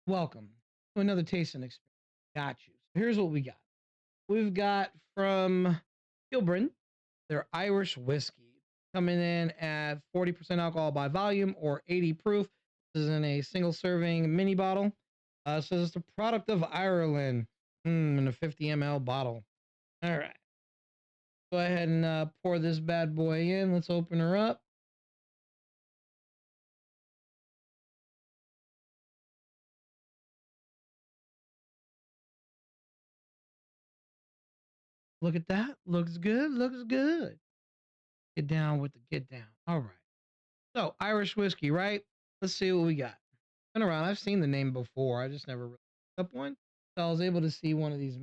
Welcome to another tasting experience. Got you. So here's what we got. We've got from Kilbrin, their Irish whiskey, coming in at 40% alcohol by volume or 80 proof. This is in a single serving mini bottle. So it's the product of Ireland in a 50 ml bottle. All right. Go ahead and pour this bad boy in. Let's open her up. Look at that. Looks good. Looks good. Get down with the get down. All right. So Irish whiskey, right? Let's see what we got. Been around. I've seen the name before. I just never really picked up one. So I was able to see one of these.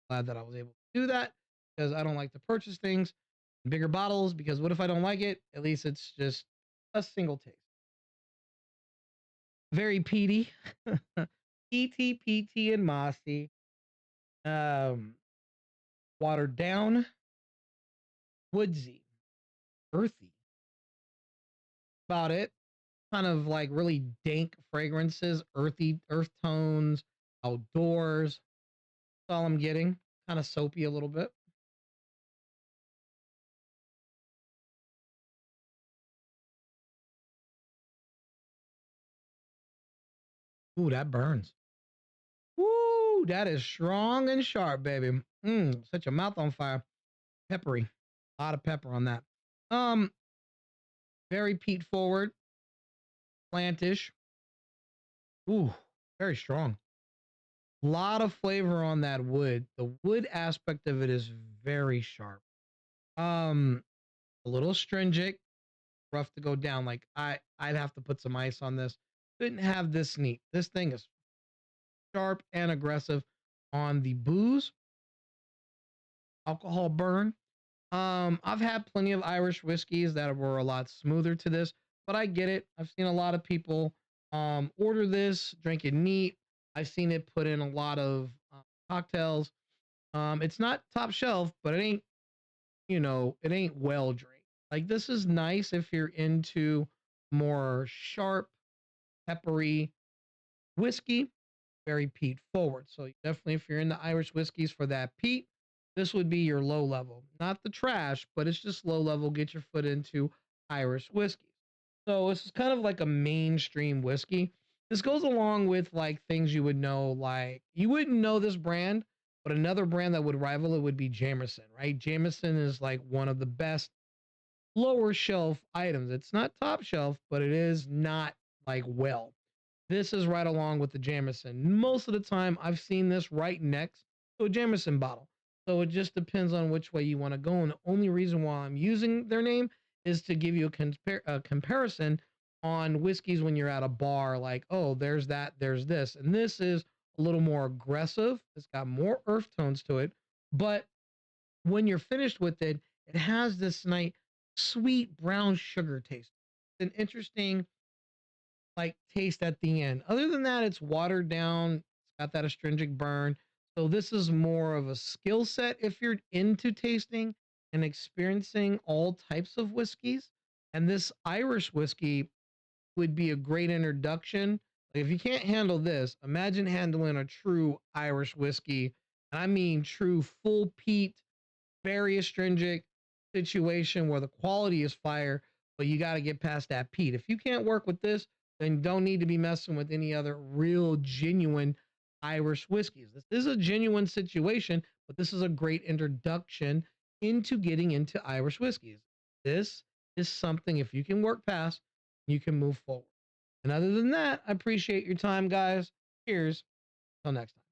Glad that I was able to do that because I don't like to purchase things in bigger bottles because what if I don't like it? At least it's just a single taste. Very peaty, peaty, and mossy. Um, Watered down, woodsy, earthy. About it. Kind of like really dank fragrances, earthy, earth tones, outdoors. That's all I'm getting. Kind of soapy a little bit. Ooh, that burns. Ooh, that is strong and sharp, baby. Set your mouth on fire. Peppery. A lot of pepper on that. Um, Very peat forward, plantish. Ooh, very strong. A lot of flavor on that wood. The wood aspect of it is very sharp. Um, a little stringent, rough to go down. Like I'd have to put some ice on this. Couldn't have this neat. This thing is sharp and aggressive on the booze, alcohol burn. I've had plenty of Irish whiskeys that were a lot smoother to this, but I get it. I've seen a lot of people order this, drink it neat. I've seen it put in a lot of cocktails. It's not top shelf, but it ain't, it ain't well drank. Like this is nice if you're into more sharp, peppery whiskey, very peat forward. So definitely, if you're into Irish whiskeys for that peat, this would be your low level. Not the trash, but it's just low level. Get your foot into Irish whiskeys. So this is kind of like a mainstream whiskey. This goes along with like things you would know, like you wouldn't know this brand, but another brand that would rival it would be Jameson, right? Jameson is like one of the best lower shelf items. It's not top shelf, but it is not like well. This is right along with the Jameson. Most of the time, I've seen this right next to a Jameson bottle. So it just depends on which way you want to go. And the only reason why I'm using their name is to give you a comparison on whiskeys when you're at a bar. Like, oh, there's that, there's this. And this is a little more aggressive. It's got more earth tones to it. But when you're finished with it, it has this nice, sweet brown sugar taste. It's an interesting like taste at the end. Other than that, it's watered down. It's got that astringent burn. So this is more of a skill set if you're into tasting and experiencing all types of whiskeys. And this Irish whiskey would be a great introduction. Like if you can't handle this, imagine handling a true Irish whiskey. And I mean true full peat, very astringent situation where the quality is fire, but you got to get past that peat. If you can't work with this, then don't need to be messing with any other real genuine Irish whiskeys. This is a genuine situation, but this is a great introduction into getting into Irish whiskeys. This is something, if you can work past, you can move forward. And other than that, I appreciate your time, guys. Cheers. Till next time.